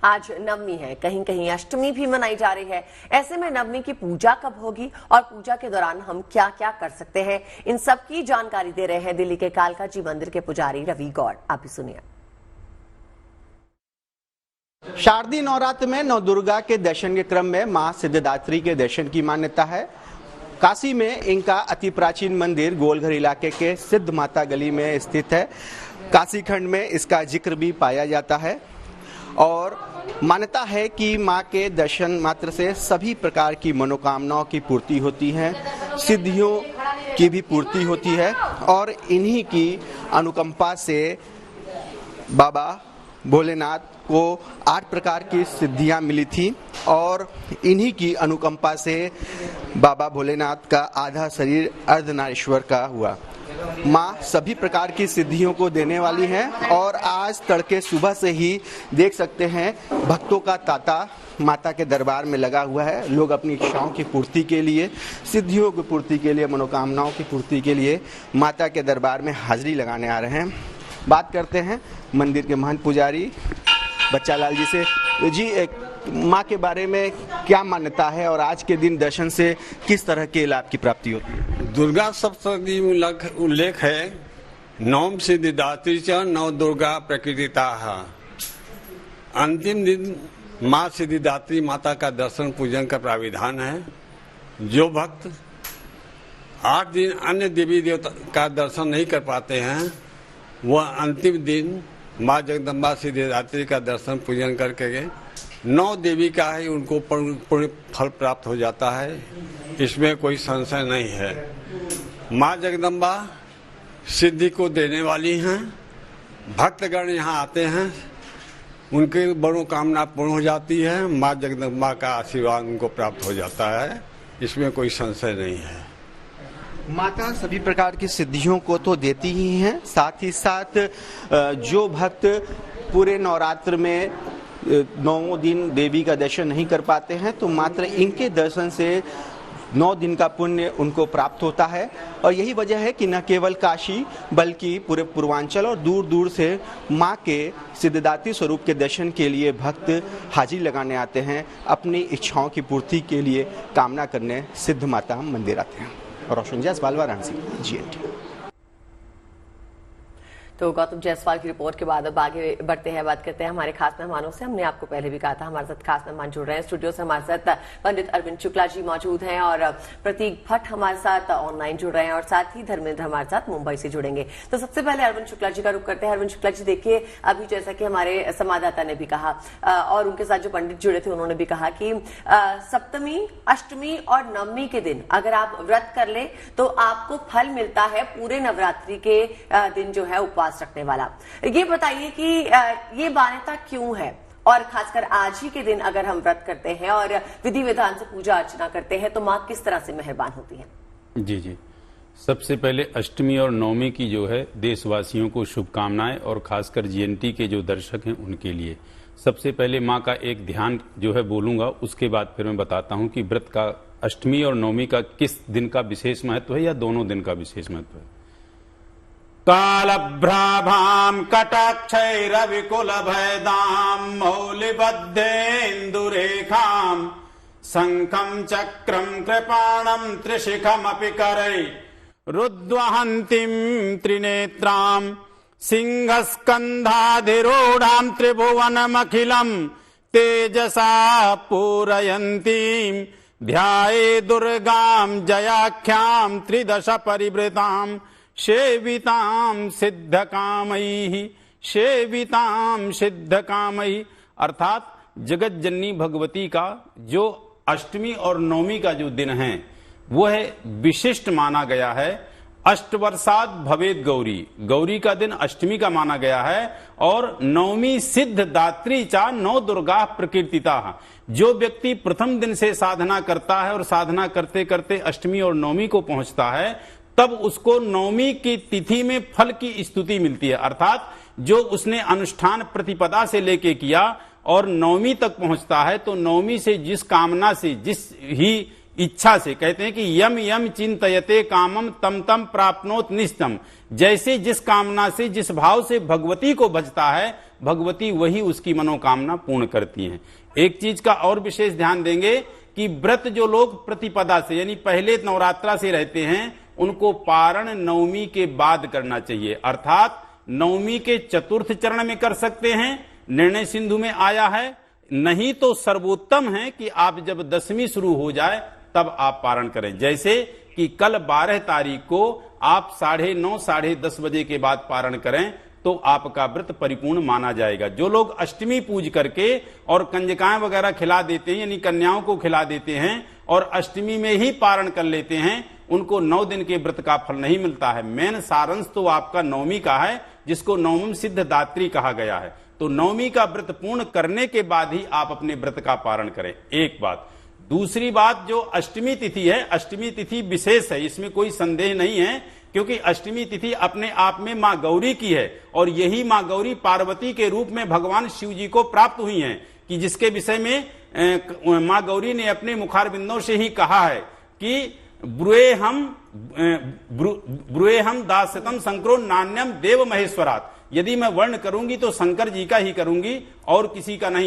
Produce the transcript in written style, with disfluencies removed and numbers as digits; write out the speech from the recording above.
आज नवमी है, कहीं कहीं अष्टमी भी मनाई जा रही है। ऐसे में नवमी की पूजा कब होगी और पूजा के दौरान हम क्या क्या कर सकते हैं, इन सब की जानकारी दे रहे हैं दिल्ली के कालका जी मंदिर के पुजारी रवि गौड़। आप भी सुनिए। शारदीय नवरात्र में नव दुर्गा के दर्शन के क्रम में मां सिद्धिदात्री के दर्शन की मान्यता है। काशी में इनका अति प्राचीन मंदिर गोलघर इलाके के सिद्ध माता गली में स्थित है। काशी खंड में इसका जिक्र भी पाया जाता है और मान्यता है कि मां के दर्शन मात्र से सभी प्रकार की मनोकामनाओं की पूर्ति होती है, सिद्धियों की भी पूर्ति होती है और इन्हीं की अनुकंपा से बाबा भोलेनाथ को 8 प्रकार की सिद्धियां मिली थी और इन्हीं की अनुकंपा से बाबा भोलेनाथ का आधा शरीर अर्धनारीश्वर का हुआ। माँ सभी प्रकार की सिद्धियों को देने वाली हैं और आज तड़के सुबह से ही देख सकते हैं भक्तों का तांता माता के दरबार में लगा हुआ है। लोग अपनी इच्छाओं की पूर्ति के लिए, सिद्धियों की पूर्ति के लिए, मनोकामनाओं की पूर्ति के लिए माता के दरबार में हाजिरी लगाने आ रहे हैं। बात करते हैं मंदिर के महंत पुजारी बच्चा लाल जी से। जी, माँ के बारे में क्या मान्यता है और आज के दिन दर्शन से किस तरह के लाभ की प्राप्ति होती है? दुर्गा सप्तशती उल्लेख है, नवम सिद्धिदात्री च नव दुर्गा प्रकृतिता। अंतिम दिन माँ सिद्धिदात्री माता का दर्शन पूजन का प्राविधान है। जो भक्त 8 दिन अन्य देवी देवता का दर्शन नहीं कर पाते हैं, वह अंतिम दिन माँ जगदम्बा सिद्धिदात्री का दर्शन पूजन करके 9 देवी का ही उनको पूर्ण फल प्राप्त हो जाता है। इसमें कोई संशय नहीं है। माँ जगदम्बा सिद्धि को देने वाली हैं। भक्तगण यहाँ आते हैं, उनकी मनोकामना पूर्ण हो जाती है। माँ जगदम्बा का आशीर्वाद उनको प्राप्त हो जाता है, इसमें कोई संशय नहीं है। माता सभी प्रकार की सिद्धियों को तो देती ही हैं, साथ ही साथ जो भक्त पूरे नवरात्र में 9 दिन देवी का दर्शन नहीं कर पाते हैं तो मात्र इनके दर्शन से 9 दिन का पुण्य उनको प्राप्त होता है। और यही वजह है कि न केवल काशी बल्कि पूरे पूर्वांचल और दूर दूर से माँ के सिद्धिदात्री स्वरूप के दर्शन के लिए भक्त हाजिरी लगाने आते हैं, अपनी इच्छाओं की पूर्ति के लिए कामना करने सिद्ध माता मंदिर आते हैं। रोशन जायसवाल, वाराणसी, GNT। तो गौतम जायसवाल की रिपोर्ट के बाद अब आगे बढ़ते हैं, बात करते हैं हमारे खास मेहमानों से। हमने आपको पहले भी कहा था हमारे साथ खास मेहमान जुड़ रहे हैं। स्टूडियो से हमारे साथ पंडित अरविंद शुक्ला जी मौजूद हैं और प्रतीक भट्ट हमारे साथ ऑनलाइन जुड़ रहे हैं और साथ ही धर्मेंद्र हमारे साथ मुंबई से जुड़ेंगे। तो सबसे पहले अरविंद शुक्ला जी का रुख करते हैं। अरविंद शुक्ला जी, देखिए अभी जैसा कि हमारे संवाददाता ने भी कहा और उनके साथ जो पंडित जुड़े थे उन्होंने भी कहा कि सप्तमी, अष्टमी और नवमी के दिन अगर आप व्रत कर ले तो आपको फल मिलता है पूरे नवरात्रि के दिन जो है उपवास रखने वाला। ये बताइए कि ये मान्यता क्यों है और खासकर आज ही के दिन अगर हम व्रत करते हैं और विधि विधान से पूजा अर्चना करते हैं तो माँ किस तरह से मेहरबान होती है? जी, सबसे पहले अष्टमी और नवमी की जो है देशवासियों को शुभकामनाएं और खासकर GNT के जो दर्शक हैं उनके लिए। सबसे पहले माँ का एक ध्यान जो है बोलूंगा, उसके बाद फिर मैं बताता हूँ कि व्रत का अष्टमी और नवमी का किस दिन का विशेष महत्व है या दोनों दिन का विशेष महत्व है। कालभ्राभाम कटाक्षैरविकुल भयदाम मौलिबद्धेन्दुरेखाम शंखम चक्रम कृपाणम त्रिशिखमपि करै रुद्वहन्तीं त्रिनेत्रां सिंहस्कन्धाधिरूढां त्रिभुवनमखिलं तेजसा पूरयन्तीं ध्याये दुर्गां जयाख्यां त्रिदश परिवृतां सेवितां सिद्धकामैः अर्थात जगत जननी भगवती का जो अष्टमी और नवमी का जो दिन है वो है विशिष्ट माना गया है। अष्टवर्षाद भवेद गौरी, गौरी का दिन अष्टमी का माना गया है और नवमी सिद्ध दात्री चा नौ दुर्गा प्रकीर्तिता। जो व्यक्ति प्रथम दिन से साधना करता है और साधना करते करते अष्टमी और नवमी को पहुंचता है तब उसको नवमी की तिथि में फल की स्तुति मिलती है। अर्थात जो उसने अनुष्ठान प्रतिपदा से लेके किया और नवमी तक पहुंचता है तो नवमी से जिस कामना से, जिस ही इच्छा से। कहते हैं कि यम यम चिंतयते कामम तम तम प्राप्नोत निस्तम। जैसे जिस कामना से, जिस भाव से भगवती को भजता है, भगवती वही उसकी मनोकामना पूर्ण करती हैं। एक चीज का और विशेष ध्यान देंगे कि व्रत जो लोग प्रतिपदा से यानी पहले नवरात्रा से रहते हैं, उनको पारण नवमी के बाद करना चाहिए, अर्थात नवमी के चतुर्थ चरण में कर सकते हैं, निर्णय सिंधु में आया है। नहीं तो सर्वोत्तम है कि आप जब दशमी शुरू हो जाए तब आप पारण करें। जैसे कि कल 12 तारीख को आप 9:30 साढ़े 10 बजे के बाद पारण करें तो आपका व्रत परिपूर्ण माना जाएगा। जो लोग अष्टमी पूज करके और कंजकाएं वगैरह खिला देते हैं, यानी कन्याओं को खिला देते हैं और अष्टमी में ही पारण कर लेते हैं, उनको 9 दिन के व्रत का फल नहीं मिलता है। मेन सारांश तो आपका नवमी का है, जिसको नवम सिद्ध दात्री कहा गया है। तो नवमी का व्रत पूर्ण करने के बाद ही आप अपने व्रत का पारण करें, एक बात। दूसरी बात, जो अष्टमी तिथि है, अष्टमी तिथि विशेष है, इसमें कोई संदेह नहीं है, क्योंकि अष्टमी तिथि अपने आप में मां गौरी की है और यही मां गौरी पार्वती के रूप में भगवान शिव जी को प्राप्त हुई हैं, कि जिसके विषय में मां गौरी ने अपने मुखारबिंदों से ही कहा है कि ब्रुएहम दास्यतम शंकरो नान्यम देव महेश्वरात। यदि मैं वर्ण करूंगी तो शंकर जी का ही करूंगी और किसी का नहीं।